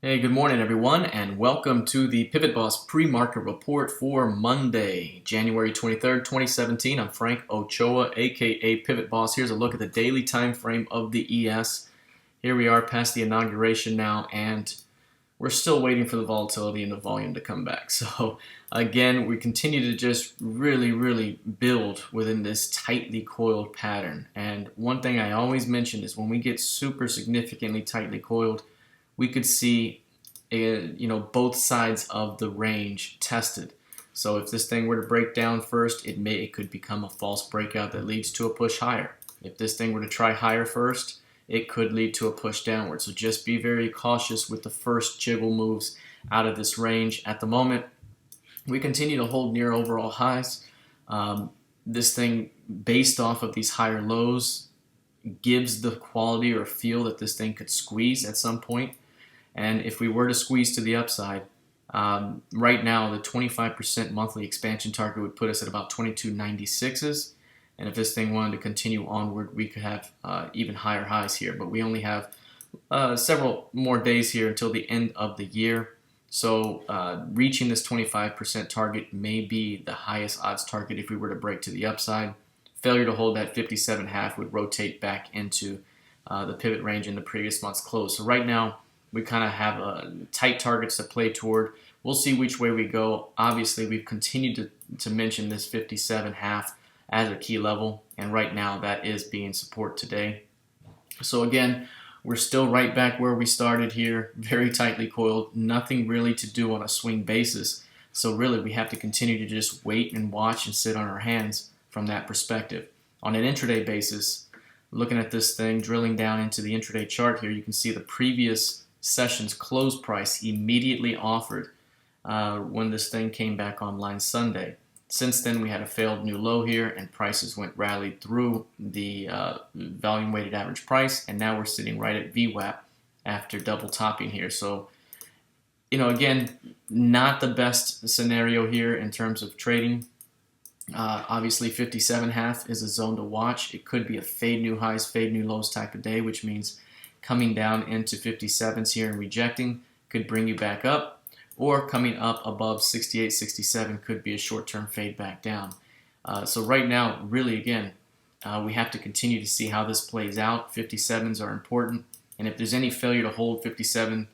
Hey, good morning everyone, and welcome to the PivotBoss Pre-Market Report for Monday, January 23rd, 2017. I'm Frank Ochoa, aka PivotBoss. Here's a look at the daily time frame of the ES. Here we are past the inauguration now, and we're still waiting for the volatility and the volume to come back. So again, we continue to just really build within this tightly coiled pattern. And one thing I always mention is when we get super significantly tightly coiled, we could see both sides of the range tested. So if this thing were to break down first, it could become a false breakout that leads to a push higher. If this thing were to try higher first, it could lead to a push downward. So just be very cautious with the first jiggle moves out of this range. At the moment, we continue to hold near overall highs. This thing, based off of these higher lows, gives the quality or feel that this thing could squeeze at some point. And if we were to squeeze to the upside, right now the 25% monthly expansion target would put us at about 2296s. And if this thing wanted to continue onward, we could have even higher highs here. But we only have several more days here until the end of the year. So reaching this 25% target may be the highest odds target if we were to break to the upside. Failure to hold that 57.5 would rotate back into the pivot range in the previous month's close. So right now, we kind of have tight targets to play toward. We'll see which way we go. Obviously, we've continued to mention this 57.5 as a key level, and right now that is being support today. So again, we're still right back where we started here, very tightly coiled, nothing really to do on a swing basis. So really, we have to continue to just wait and watch and sit on our hands from that perspective. On an intraday basis, looking at this thing, drilling down into the intraday chart here, you can see the previous session's close price immediately offered when this thing came back online Sunday. Since then, we had a failed new low here, and prices rallied through the volume weighted average price, and now we're sitting right at VWAP after double topping here. So, again, not the best scenario here in terms of trading. Obviously, 57.5 is a zone to watch. It could be a fade new highs, fade new lows type of day, which means coming down into 57s here and rejecting could bring you back up, or coming up above 68, 67 could be a short-term fade back down. So right now, really, again, we have to continue to see how this plays out. 57s are important, and if there's any failure to hold 57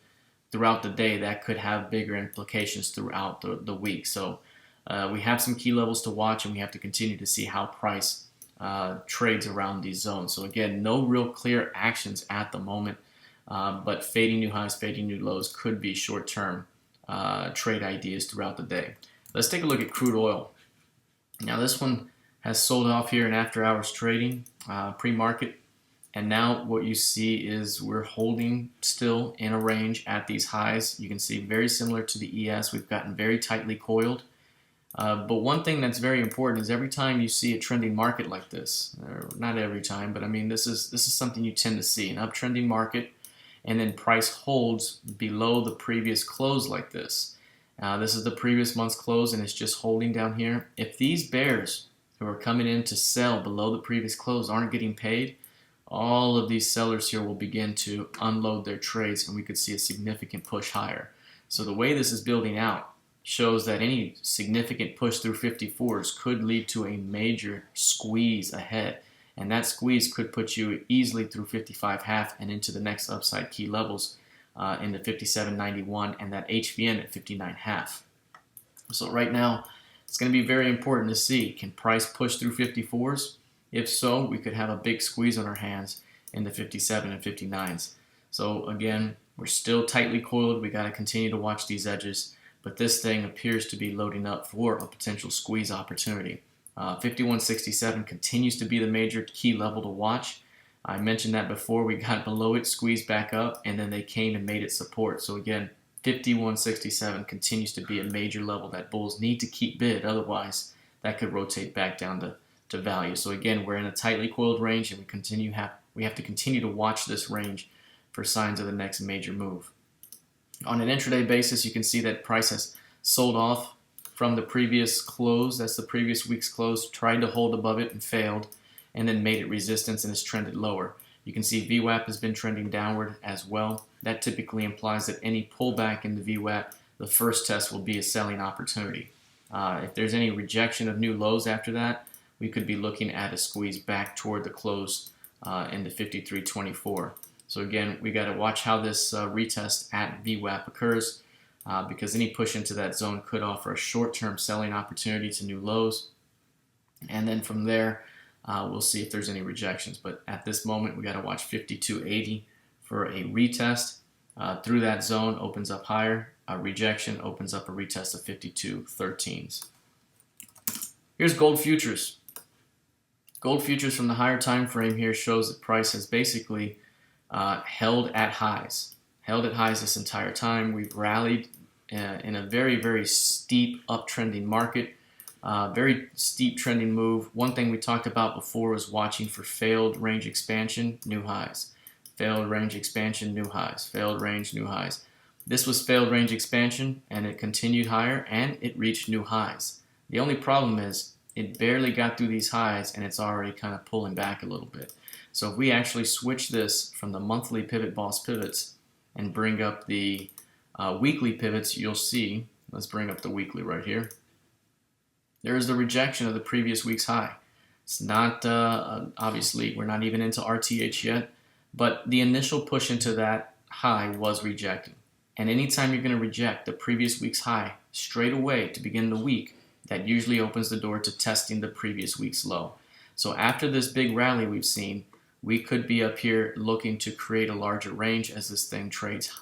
throughout the day, that could have bigger implications throughout the week. So we have some key levels to watch, and we have to continue to see how price trades around these zones. So again, no real clear actions at the moment, but fading new highs, fading new lows could be short-term trade ideas throughout the day. Let's take a look at crude oil. Now this one has sold off here in after-hours trading, pre-market, and now what you see is we're holding still in a range at these highs. You can see very similar to the ES, we've gotten very tightly coiled. But one thing that's very important is every time you see a trending market like this, or not every time, but I mean this is something you tend to see, an uptrending market, and then price holds below the previous close like this. This is the previous month's close, and it's just holding down here. If these bears who are coming in to sell below the previous close aren't getting paid, all of these sellers here will begin to unload their trades, and we could see a significant push higher. So the way this is building out shows that any significant push through 54s could lead to a major squeeze ahead, and that squeeze could put you easily through 55.5 and into the next upside key levels in the 57.91 and that HVN at 59.5. So right now it's going to be very important to see, can price push through 54s? If so, we could have a big squeeze on our hands in the 57 and 59s. So again, we're still tightly coiled. We got to continue to watch these edges. But this thing appears to be loading up for a potential squeeze opportunity. 51.67 continues to be the major key level to watch. I mentioned that before. We got below it, squeezed back up, and then they came and made it support. So again, 51.67 continues to be a major level that bulls need to keep bid. Otherwise, that could rotate back down to value. So again, we're in a tightly coiled range, and we have to continue to watch this range for signs of the next major move. On an intraday basis, you can see that price has sold off from the previous close. That's the previous week's close. Tried to hold above it and failed, and then made it resistance and has trended lower. You can see VWAP has been trending downward as well. That typically implies that any pullback in the VWAP, the first test will be a selling opportunity. If there's any rejection of new lows after that, we could be looking at a squeeze back toward the close in the 53.24. So again, we got to watch how this retest at VWAP occurs because any push into that zone could offer a short-term selling opportunity to new lows. And then from there, we'll see if there's any rejections. But at this moment, we got to watch 52.80 for a retest. Through that zone, opens up higher. A rejection opens up a retest of 52.13s. Here's gold futures. Gold futures from the higher time frame here shows that price has basically held at highs. Held at highs this entire time. We've rallied in a very, very steep uptrending market. Very steep trending move. One thing we talked about before was watching for failed range expansion, new highs. Failed range expansion, new highs. Failed range, new highs. This was failed range expansion, and it continued higher, and it reached new highs. The only problem is it barely got through these highs, and it's already kind of pulling back a little bit. So if we actually switch this from the monthly PivotBoss pivots and bring up the weekly pivots, you'll see, let's bring up the weekly right here. There is the rejection of the previous week's high. It's not, obviously, we're not even into RTH yet, but the initial push into that high was rejected. And anytime you're going to reject the previous week's high straight away to begin the week, that usually opens the door to testing the previous week's low. So after this big rally we've seen, we could be up here looking to create a larger range as this thing trades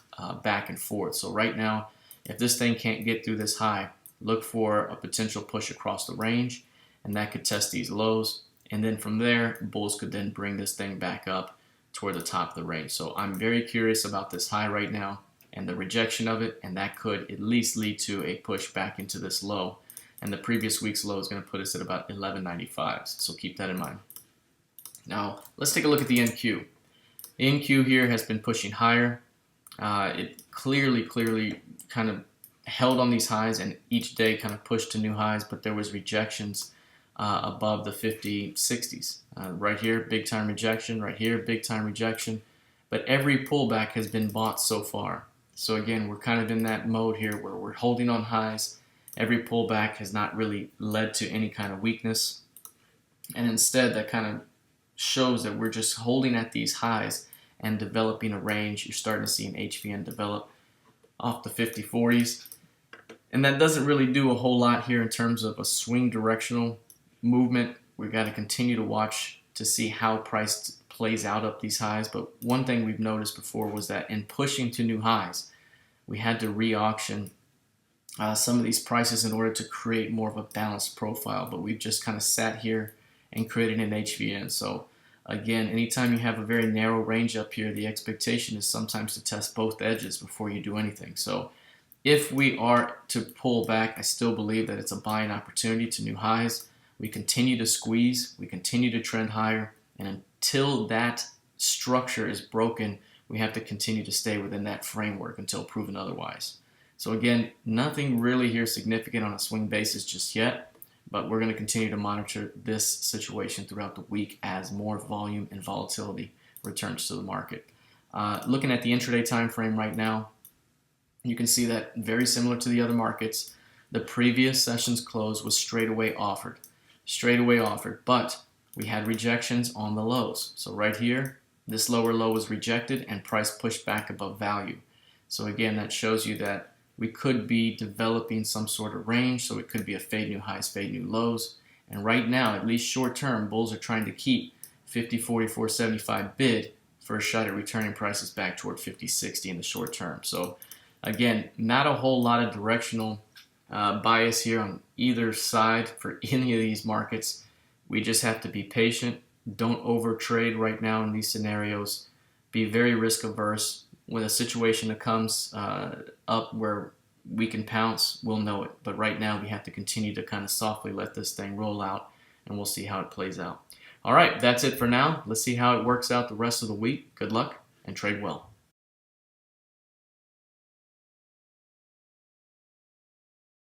back and forth. So right now, if this thing can't get through this high, look for a potential push across the range, and that could test these lows. And then from there, bulls could then bring this thing back up toward the top of the range. So I'm very curious about this high right now and the rejection of it, and that could at least lead to a push back into this low. And the previous week's low is going to put us at about 11.95, so keep that in mind. Now, let's take a look at the NQ. The NQ here has been pushing higher. It clearly kind of held on these highs and each day kind of pushed to new highs, but there was rejections above the 50-60s. Right here, big time rejection. Right here, big time rejection. But every pullback has been bought so far. So again, we're kind of in that mode here where we're holding on highs. Every pullback has not really led to any kind of weakness. And instead, that kind of shows that we're just holding at these highs and developing a range. You're starting to see an HVN develop off the 50-40s. And that doesn't really do a whole lot here in terms of a swing directional movement. We've got to continue to watch to see how price plays out up these highs. But one thing we've noticed before was that in pushing to new highs, we had to re-auction some of these prices in order to create more of a balanced profile. But we've just kind of sat here and created an HVN. So again, anytime you have a very narrow range up here, the expectation is sometimes to test both edges before you do anything. So if we are to pull back, I still believe that it's a buying opportunity to new highs. We continue to squeeze, we continue to trend higher, and until that structure is broken, we have to continue to stay within that framework until proven otherwise. So again, nothing really here significant on a swing basis just yet, but we're going to continue to monitor this situation throughout the week as more volume and volatility returns to the market. Looking at the intraday time frame right now, you can see that very similar to the other markets, the previous session's close was straight away offered, but we had rejections on the lows. So right here, this lower low was rejected and price pushed back above value. So again, that shows you that we could be developing some sort of range, so it could be a fade new highs, fade new lows. And right now, at least short term, bulls are trying to keep 50-44-75 bid for a shot at returning prices back toward 50-60 in the short term. So again, not a whole lot of directional bias here on either side for any of these markets. We just have to be patient. Don't overtrade right now in these scenarios. Be very risk averse. When a situation that comes up where we can pounce, we'll know it. But right now, we have to continue to kind of softly let this thing roll out, and we'll see how it plays out. All right, that's it for now. Let's see how it works out the rest of the week. Good luck and trade well.